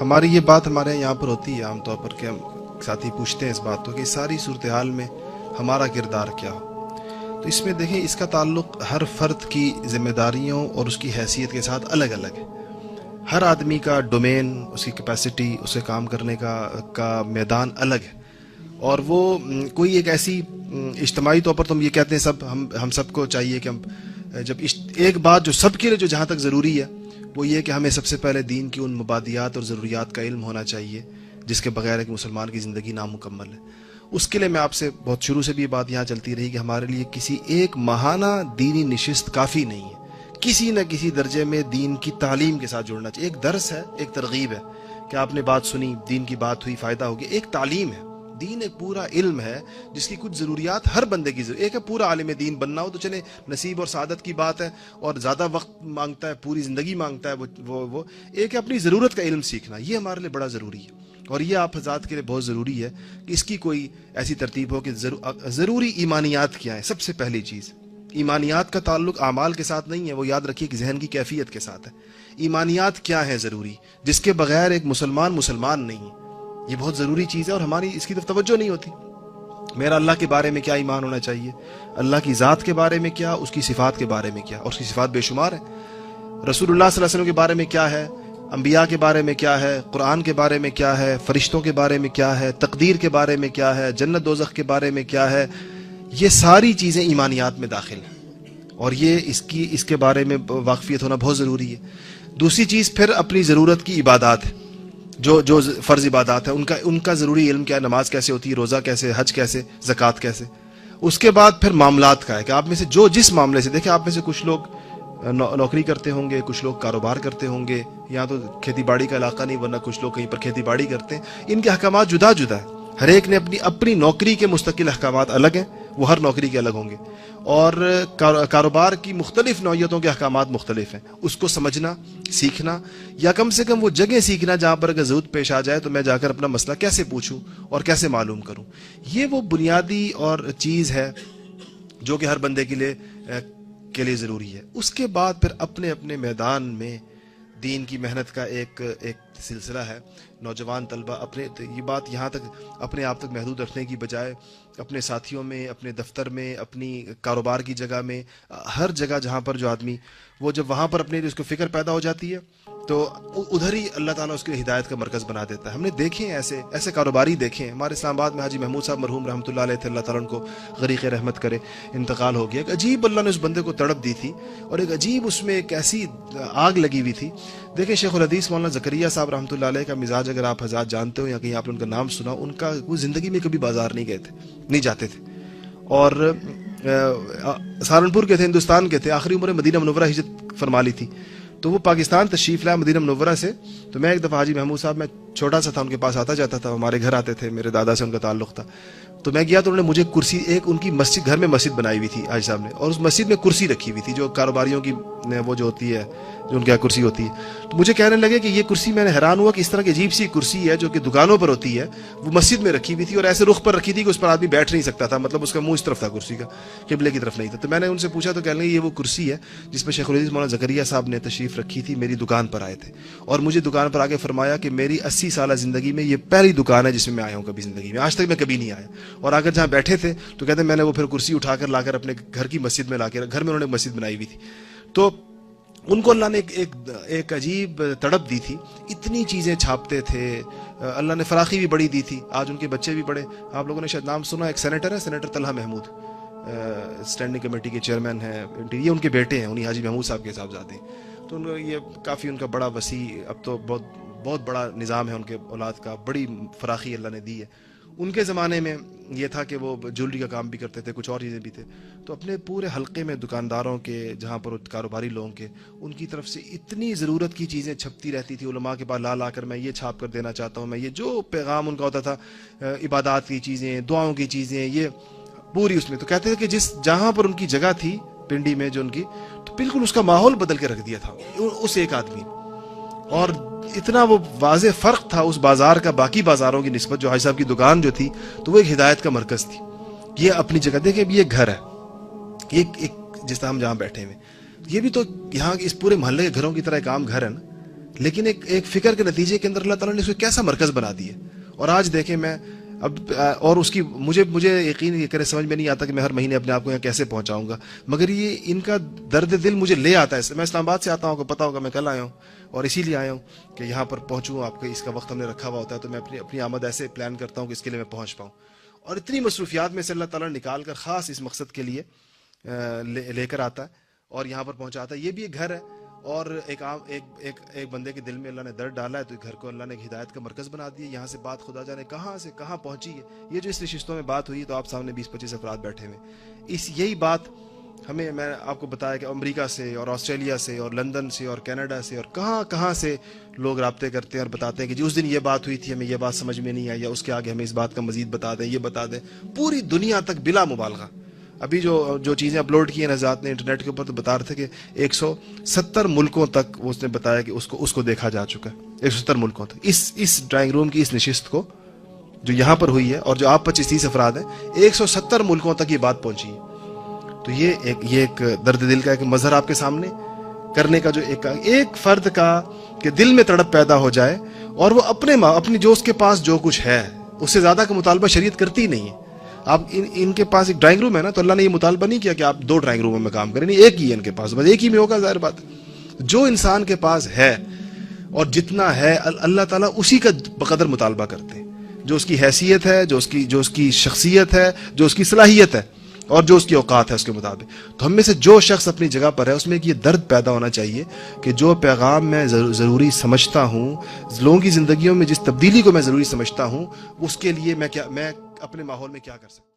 ہماری یہ بات ہمارے یہاں پر ہوتی ہے عام طور پر کہ ہم ساتھی پوچھتے ہیں اس بات کو کہ ساری صورتحال میں ہمارا کردار کیا ہو. تو اس میں دیکھیں اس کا تعلق ہر فرد کی ذمہ داریوں اور اس کی حیثیت کے ساتھ الگ الگ ہے. ہر آدمی کا ڈومین، اس کی کیپیسٹی، اسے کام کرنے کا میدان الگ ہے. اور وہ کوئی ایک ایسی اجتماعی طور پر تو ہم یہ کہتے ہیں ہم سب کو چاہیے کہ ہم جب ایک بات جو سب کے لیے جو جہاں تک ضروری ہے وہ یہ کہ ہمیں سب سے پہلے دین کی ان مبادیات اور ضروریات کا علم ہونا چاہیے جس کے بغیر ایک مسلمان کی زندگی نامکمل ہے. اس کے لیے میں آپ سے بہت شروع سے بھی یہ بات یہاں چلتی رہی کہ ہمارے لیے کسی ایک ماہانہ دینی نشست کافی نہیں ہے. کسی نہ کسی درجے میں دین کی تعلیم کے ساتھ جڑنا چاہیے. ایک درس ہے، ایک ترغیب ہے کہ آپ نے بات سنی، دین کی بات ہوئی، فائدہ ہو گیا. ایک تعلیم ہے، دین ایک پورا علم ہے جس کی کچھ ضروریات ہر بندے کی ضرورت. ایک ہے پورا عالم دین بننا ہو تو چلے نصیب اور سعادت کی بات ہے اور زیادہ وقت مانگتا ہے، پوری زندگی مانگتا ہے وہ ایک ہے اپنی ضرورت کا علم سیکھنا. یہ ہمارے لیے بڑا ضروری ہے اور یہ آپ حضرات کے لیے بہت ضروری ہے کہ اس کی کوئی ایسی ترتیب ہو کہ ضروری ایمانیات کیا ہے. سب سے پہلی چیز، ایمانیات کا تعلق اعمال کے ساتھ نہیں ہے، وہ یاد رکھیے کہ ذہن کی کیفیت کے ساتھ ہے. ایمانیات کیا ہیں ضروری، جس کے بغیر ایک مسلمان نہیں ہے. یہ بہت ضروری چیز ہے اور ہماری اس کی طرف توجہ نہیں ہوتی. میرا اللہ کے بارے میں کیا ایمان ہونا چاہیے، اللہ کی ذات کے بارے میں کیا، اس کی صفات کے بارے میں کیا، اور اس کی صفات بے شمار ہیں. رسول اللہ صلی اللہ علیہ وسلم کے بارے میں کیا ہے، انبیاء کے بارے میں کیا ہے، قرآن کے بارے میں کیا ہے، فرشتوں کے بارے میں کیا ہے، تقدیر کے بارے میں کیا ہے، جنت دوزخ کے بارے میں کیا ہے. یہ ساری چیزیں ایمانیات میں داخل ہیں اور یہ اس کے بارے میں واقفیت ہونا بہت ضروری ہے. دوسری چیز پھر اپنی ضرورت کی عبادات ہے، جو فرض عبادات ہیں ان کا ضروری علم کیا ہے، نماز کیسے ہوتی ہے، روزہ کیسے، حج کیسے، زکوٰۃ کیسے. اس کے بعد پھر معاملات کا ہے کہ آپ میں سے جس معاملے سے، دیکھیں آپ میں سے کچھ لوگ نوکری کرتے ہوں گے، کچھ لوگ کاروبار کرتے ہوں گے، یہاں تو کھیتی باڑی کا علاقہ نہیں ورنہ کچھ لوگ کہیں پر کھیتی باڑی کرتے ہیں. ان کے احکامات جدا جدا ہیں. ہر ایک نے اپنی نوکری کے مستقل احکامات الگ ہیں، وہ ہر نوکری کے الگ ہوں گے. اور کاروبار کی مختلف نوعیتوں کے احکامات مختلف ہیں. اس کو سمجھنا، سیکھنا، یا کم سے کم وہ جگہ سیکھنا جہاں پر اگر ضرورت پیش آ جائے تو میں جا کر اپنا مسئلہ کیسے پوچھوں اور کیسے معلوم کروں. یہ وہ بنیادی اور چیز ہے جو کہ ہر بندے کے لیے ضروری ہے. اس کے بعد پھر اپنے میدان میں دین کی محنت کا ایک سلسلہ ہے. نوجوان طلبہ یہ بات یہاں تک اپنے آپ تک محدود رکھنے کی بجائے اپنے ساتھیوں میں، اپنے دفتر میں، اپنی کاروبار کی جگہ میں، ہر جگہ جہاں پر جو آدمی وہ جب وہاں پر اپنے اس کو فکر پیدا ہو جاتی ہے تو ادھر ہی اللہ تعالیٰ اس کے ہدایت کا مرکز بنا دیتا ہے. ہم نے دیکھے ہیں ایسے کاروباری دیکھے ہیں. ہمارے اسلام آباد میں حاجی محمود صاحب مرحوم رحمۃ اللہ علیہ تھے، اللہ تعالیٰ ان کو غریق رحمت کرے، انتقال ہو گیا. ایک عجیب اللہ نے اس بندے کو تڑپ دی تھی اور ایک عجیب اس میں ایک ایسی آگ لگی ہوئی تھی. دیکھیں شیخ الحدیث مولانا زکریا صاحب رحمۃ اللہ علیہ کا مزاج اگر آپ حضرات جانتے ہو یا کہیں آپ نے ان کا نام سنا، ان کا وہ زندگی میں کبھی بازار نہیں جاتے تھے اور سہارنپور کے تھے، ہندوستان کے تھے. آخری عمر مدینہ منورہ ہجرت فرما لی تھی تو وہ پاکستان تشریف لائے مدینہ منورہ سے. تو میں ایک دفعہ حاجی محمود صاحب، میں چھوٹا سا تھا، ان کے پاس آتا جاتا تھا، ہمارے گھر آتے تھے، میرے دادا سے ان کا تعلق تھا. تو میں گیا تو انہوں نے مجھے کرسی، ایک ان کی مسجد، گھر میں مسجد بنائی ہوئی تھی حاجی صاحب نے، اور اس مسجد میں کرسی رکھی ہوئی تھی جو کاروباریوں کی وہ جو ہوتی ہے، جو ان کی کرسی ہوتی ہے. تو مجھے کہنے لگے کہ یہ کرسی، میں نے حیران ہوا کہ اس طرح کی عجیب سی کرسی ہے جو کہ دکانوں پر ہوتی ہے، وہ مسجد میں رکھی ہوئی تھی اور ایسے رخ پر رکھی تھی کہ اس پر آدمی بیٹھ نہیں سکتا تھا، مطلب اس کا منہ اس طرف تھا کرسی کا، قبلے کی طرف نہیں تھا. تو میں نے ان سے پوچھا تو کہنے لگے یہ وہ کرسی ہے جس پہ شیخ الحدیث مولانا زکریا صاحب نے تشریف رکھی تھی، میری دکان پر آئے تھے اور مجھے دکان پر آ کے فرمایا کہ میری 80 سالہ زندگی میں یہ پہلی دکان ہے جس میں آیا ہوں کبھی زندگی میں، آج تک میں کبھی نہیں آیا. اور اگر جہاں بیٹھے تھے تو کہتے ہیں میں نے وہ پھر کرسی اٹھا کر لا کر اپنے گھر کی مسجد میں لا کے، گھر میں انہوں نے مسجد بنائی ہوئی تھی. تو ان کو اللہ نے ایک عجیب تڑپ دی تھی. اتنی چیزیں چھاپتے تھے، اللہ نے فراخی بھی بڑی دی تھی. آج ان کے بچے بھی بڑے، آپ لوگوں نے شاید نام سنا، ایک سینیٹر ہے، senator Talha Mahmood, standing committee کے چیئرمین ہیں. یہ ان کے بیٹے ہیں، انہی حاجی محمود صاحب کے صاحبزادے. تو یہ کافی ان کا بڑا وسیع، اب تو بہت بڑا نظام ہے ان کے اولاد کا، بڑی فراخی اللہ نے دی ہے. ان کے زمانے میں یہ تھا کہ وہ جولری کا کام بھی کرتے تھے، کچھ اور چیزیں بھی تھے. تو اپنے پورے حلقے میں دکانداروں کے، جہاں پر کاروباری لوگوں کے، ان کی طرف سے اتنی ضرورت کی چیزیں چھپتی رہتی تھی علماء کے پاس لا کر، میں یہ چھاپ کر دینا چاہتا ہوں، میں یہ جو پیغام ان کا ہوتا تھا، عبادات کی چیزیں، دعاؤں کی چیزیں، یہ پوری اس میں. تو کہتے تھے کہ جہاں پر ان کی جگہ تھی پنڈی میں جو ان کی، تو بالکل اس کا ماحول بدل کے رکھ دیا تھا اس ایک آدمی. اور اتنا وہ واضح فرق تھا اس بازار کا باقی بازاروں کی نسبت. جو حاجی صاحب کی دکان جو تھی تو وہ ایک ہدایت کا مرکز تھی. یہ اپنی جگہ دیکھیں، یہ گھر ہے، ایک جس طرح ہم جہاں بیٹھے ہوئے، یہ بھی تو یہاں اس پورے محلے کے گھروں کی طرح ایک عام گھر ہے نا. لیکن ایک فکر کے نتیجے کے اندر اللہ تعالیٰ نے اس کو کیسا مرکز بنا دیا. اور آج دیکھیں میں اب اور اس کی مجھے یقین کرے سمجھ میں نہیں آتا کہ میں ہر مہینے اپنے آپ کو یہاں کیسے پہنچاؤں گا, مگر یہ ان کا درد دل مجھے لے آتا ہے. میں اسلام آباد سے آتا ہوں, آپ کو پتا ہوگا میں کل آیا ہوں, اور اسی لیے آیا ہوں کہ یہاں پر پہنچوں. آپ کا اس کا وقت ہم نے رکھا ہوا ہوتا ہے, تو میں اپنی آمد ایسے پلان کرتا ہوں کہ اس کے لیے میں پہنچ پاؤں. اور اتنی مصروفیات میں سے اللہ تعالیٰ نے نکال کر خاص اس مقصد کے لیے لے کر آتا ہے اور یہاں پر پہنچاتا ہے. یہ بھی ایک گھر ہے, اور ایک بندے کے دل میں اللہ نے درد ڈالا ہے, تو گھر کو اللہ نے ہدایت کا مرکز بنا دیا. یہاں سے بات خدا جانے کہاں سے کہاں پہنچی ہے. یہ جو اس نشستوں میں بات ہوئی, تو آپ سامنے 20-25 افراد بیٹھے ہوئے. یہی بات ہمیں, میں آپ کو بتایا کہ امریکہ سے اور آسٹریلیا سے اور لندن سے اور کینیڈا سے اور کہاں سے لوگ رابطے کرتے ہیں اور بتاتے ہیں کہ جی اس دن یہ بات ہوئی تھی, ہمیں یہ بات سمجھ میں نہیں آئی, یا اس کے آگے ہمیں اس بات کا مزید بتا دیں, یہ بتا دیں. پوری دنیا تک بلا مبالغہ ابھی جو چیزیں اپلوڈ کی ہیں نژاد نے انٹرنیٹ کے اوپر, تو بتا رہے تھے کہ 170 ملکوں تک اس نے بتایا کہ اس کو دیکھا جا چکا ہے. 170 ملکوں تک اس ڈرائنگ روم کی اس نشست کو جو یہاں پر ہوئی ہے, اور جو آپ 25-30 افراد ہیں, 170 ملکوں تک یہ بات پہنچی ہے. تو یہ ایک درد دل کا ایک مظہر آپ کے سامنے کرنے کا, جو ایک فرد کا کہ دل میں تڑپ پیدا ہو جائے, اور وہ اپنی جو اس کے پاس جو کچھ ہے اس سے زیادہ کا مطالبہ شریعت کرتی نہیں ہے. آپ ان کے پاس ایک ڈرائنگ روم ہے نا, تو اللہ نے یہ مطالبہ نہیں کیا کہ آپ 2 ڈرائنگ روموں میں کام کریں, نہیں, ایک ہی ہے ان کے پاس, بس ایک ہی میں ہوگا. ظاہر بات جو انسان کے پاس ہے اور جتنا ہے, اللہ تعالیٰ اسی کا بقدر مطالبہ کرتے ہیں. جو اس کی حیثیت ہے, جو اس کی شخصیت ہے, جو اس کی صلاحیت ہے, اور جو اس کی اوقات ہے, اس کے مطابق. تو ہم میں سے جو شخص اپنی جگہ پر ہے, اس میں یہ درد پیدا ہونا چاہیے کہ جو پیغام میں ضروری سمجھتا ہوں, لوگوں کی زندگیوں میں جس تبدیلی کو میں ضروری سمجھتا ہوں, اس کے لیے میں اپنے ماحول میں کیا کر سکتا ہوں.